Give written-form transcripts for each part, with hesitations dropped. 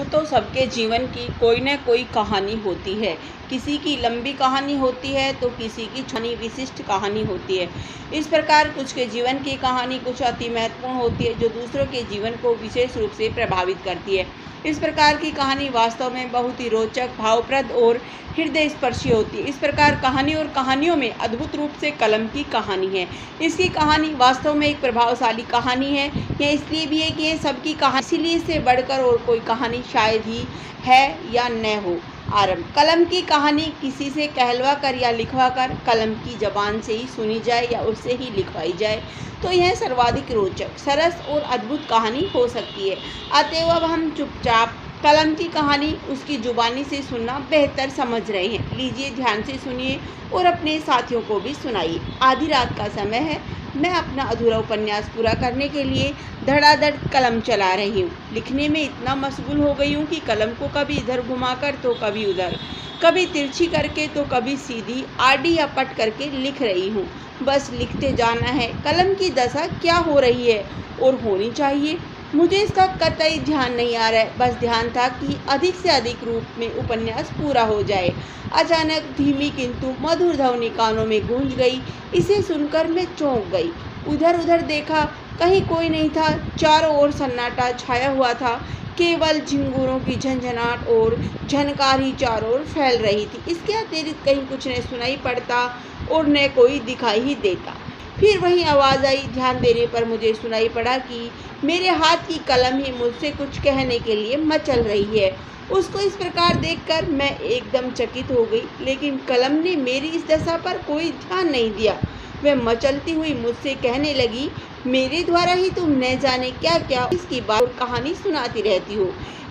तो सबके जीवन की कोई न कोई कहानी होती है। किसी की लंबी कहानी होती है तो किसी की छोटी विशिष्ट कहानी होती है। इस प्रकार कुछ के जीवन की कहानी कुछ अति महत्वपूर्ण होती है जो दूसरों के जीवन को विशेष रूप से प्रभावित करती है। इस प्रकार की कहानी वास्तव में बहुत ही रोचक, भावप्रद और हृदय स्पर्शी होती है। इस प्रकार कहानी और कहानियों में अद्भुत रूप से कलम की कहानी है। इसकी कहानी वास्तव में एक प्रभावशाली कहानी है। यह इसलिए भी है कि ये सबकी कहानी, इसीलिए इससे बढ़कर और कोई कहानी शायद ही है या न हो। आरंभ। कलम की कहानी किसी से कहलवा कर या लिखवा कर, कलम की जबान से ही सुनी जाए या उससे ही लिखवाई जाए तो यह सर्वाधिक रोचक, सरस और अद्भुत कहानी हो सकती है। अतएव अब हम चुपचाप कलम की कहानी उसकी जुबानी से सुनना बेहतर समझ रहे हैं। लीजिए, ध्यान से सुनिए और अपने साथियों को भी सुनाइए। आधी रात का समय है। मैं अपना अधूरा उपन्यास पूरा करने के लिए धड़ाधड़ कलम चला रही हूँ। लिखने में इतना मशगूल हो गई हूँ कि कलम को कभी इधर घुमाकर तो कभी उधर, कभी तिरछी करके तो कभी सीधी, आड़ी या पट करके लिख रही हूँ। बस लिखते जाना है। कलम की दशा क्या हो रही है और होनी चाहिए, मुझे इसका कतई ध्यान नहीं आ रहा है। बस ध्यान था कि अधिक से अधिक रूप में उपन्यास पूरा हो जाए। अचानक धीमी किंतु मधुर ध्वनि कानों में गूंज गई। इसे सुनकर मैं चौंक गई। उधर उधर देखा, कहीं कोई नहीं था। चारों ओर सन्नाटा छाया हुआ था। केवल झिंगुरों की झंझनाहट और झनकार ही चारों ओर फैल रही थी। इसके अतिरिक्त कहीं कुछ न सुनाई पड़ता और न कोई दिखाई ही देता। फिर वही आवाज़ आई। ध्यान देने पर मुझे सुनाई पड़ा कि मेरे हाथ की कलम ही मुझसे कुछ कहने के लिए मचल रही है। उसको इस प्रकार देखकर मैं एकदम चकित हो गई, लेकिन कलम ने मेरी इस दशा पर कोई ध्यान नहीं दिया। वह मचलती हुई मुझसे कहने लगी, मेरे द्वारा ही तुम न जाने क्या क्या इसकी बात और कहानी सुनाती रहती हो।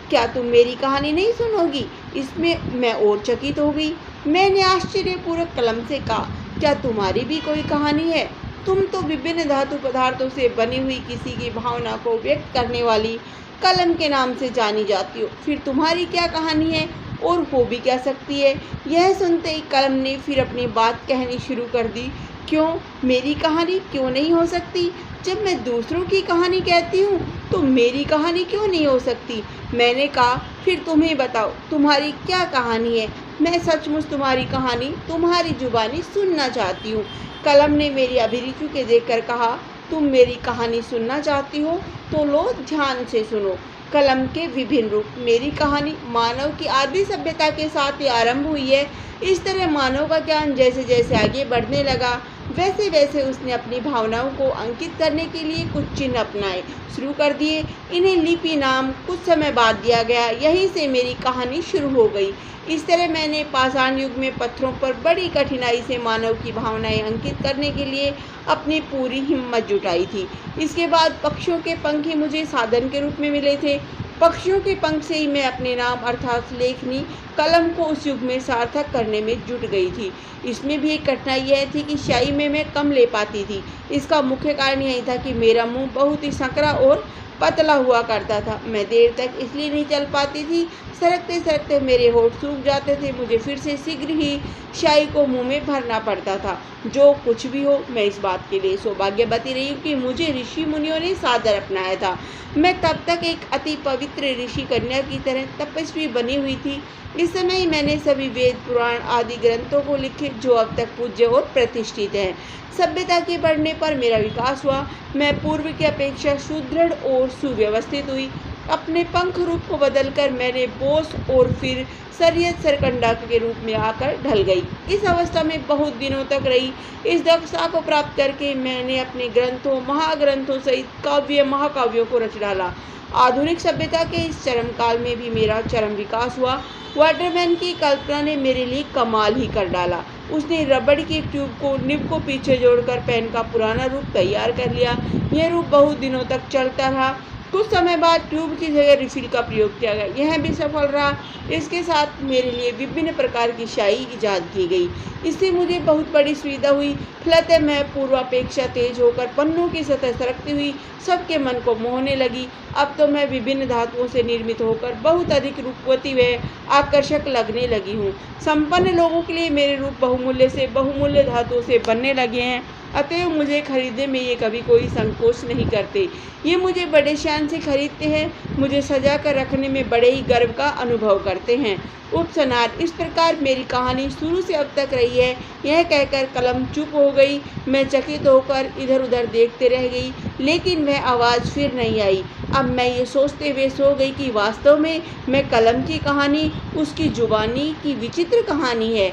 क्या तुम मेरी कहानी नहीं सुनोगी? इसमें मैं और चकित हो गई। मैंने आश्चर्यपूर्वक कलम से कहा, क्या तुम्हारी भी कोई कहानी है? तुम तो विभिन्न धातु पदार्थों से बनी हुई किसी की भावना को व्यक्त करने वाली कलम के नाम से जानी जाती हो। फिर तुम्हारी क्या कहानी है और हो भी क्या सकती है? यह सुनते ही कलम ने फिर अपनी बात कहनी शुरू कर दी। क्यों मेरी कहानी क्यों नहीं हो सकती? जब मैं दूसरों की कहानी कहती हूँ तो मेरी कहानी क्यों नहीं हो सकती? मैंने कहा, फिर तुम्हें बताओ तुम्हारी क्या कहानी है। मैं सचमुच तुम्हारी कहानी तुम्हारी जुबानी सुनना चाहती हूँ। कलम ने मेरी अभिरुचि के देखकर कहा, तुम मेरी कहानी सुनना चाहती हो तो लो ध्यान से सुनो। कलम के विभिन्न रूप। मेरी कहानी मानव की आदि सभ्यता के साथ ही आरंभ हुई है। इस तरह मानव का ज्ञान जैसे जैसे आगे बढ़ने लगा वैसे वैसे उसने अपनी भावनाओं को अंकित करने के लिए कुछ चिन्ह अपनाए शुरू कर दिए। इन्हें लिपि नाम कुछ समय बाद दिया गया। यहीं से मेरी कहानी शुरू हो गई। इस तरह मैंने पाषाण युग में पत्थरों पर बड़ी कठिनाई से मानव की भावनाएं अंकित करने के लिए अपनी पूरी हिम्मत जुटाई थी। इसके बाद पक्षियों के पंख ही मुझे साधन के रूप में मिले थे। पक्षियों के पंख से ही मैं अपने नाम अर्थात लेखनी कलम को उस युग में सार्थक करने में जुट गई थी। इसमें भी एक कठिनाई यह थी कि स्याही में मैं कम ले पाती थी। इसका मुख्य कारण यही था कि मेरा मुंह बहुत ही संकरा और पतला हुआ करता था। मैं देर तक इसलिए नहीं चल पाती थी। सरकते सरकते मेरे होंठ सूख जाते थे। मुझे फिर से शीघ्र ही स्याही को मुंह में भरना पड़ता था। जो कुछ भी हो, मैं इस बात के लिए सौभाग्यवती रही हूँ कि मुझे ऋषि मुनियों ने सादर अपनाया था। मैं तब तक एक अति पवित्र ऋषि कन्या की तरह तपस्वी बनी हुई थी। इस समय ही मैंने सभी वेद पुराण आदि ग्रंथों को लिखे जो अब तक पूज्य और प्रतिष्ठित हैं। सभ्यता के बढ़ने पर मेरा विकास हुआ। मैं पूर्व की अपेक्षा सुदृढ़ और सुव्यवस्थित हुई। अपने पंख रूप को बदलकर मैंने बोस और फिर सरियत सरकंडा के रूप में आकर ढल गई। इस अवस्था में बहुत दिनों तक रही। इस दशा को प्राप्त करके मैंने अपने ग्रंथों महाग्रंथों सहित काव्य महाकाव्यों को रच डाला। आधुनिक सभ्यता के इस चरम काल में भी मेरा चरम विकास हुआ। वाटरमैन की कल्पना ने मेरे लिए कमाल ही कर डाला। उसने रबड़ की ट्यूब को निब को पीछे जोड़कर पेन का पुराना रूप तैयार कर लिया। यह रूप बहुत दिनों तक चलता रहा। कुछ समय बाद ट्यूब की जगह रिफिल का प्रयोग किया गया। यह भी सफल रहा। इसके साथ मेरे लिए विभिन्न प्रकार की स्याही ईजाद की गई। इससे मुझे बहुत बड़ी सुविधा हुई। फलतः मैं पूर्वापेक्षा तेज होकर पन्नों की सतह सरकती हुई सबके मन को मोहने लगी। अब तो मैं विभिन्न धातुओं से निर्मित होकर बहुत अधिक रूपवती व आकर्षक लगने लगी हूँ। संपन्न लोगों के लिए मेरे रूप बहुमूल्य से बहुमूल्य धातुओं से बनने लगे हैं। अतएव मुझे खरीदने में ये कभी कोई संकोच नहीं करते। ये मुझे बड़े शान से खरीदते हैं, मुझे सजा कर रखने में बड़े ही गर्व का अनुभव करते हैं। उपसंहार। इस प्रकार मेरी कहानी शुरू से अब तक रही है। यह कहकर कलम चुप हो गई। मैं चकित होकर इधर उधर देखते रह गई, लेकिन वह आवाज़ फिर नहीं आई। अब मैं ये सोचते हुए सो गई कि वास्तव में मैं कलम की कहानी उसकी जुबानी की विचित्र कहानी है।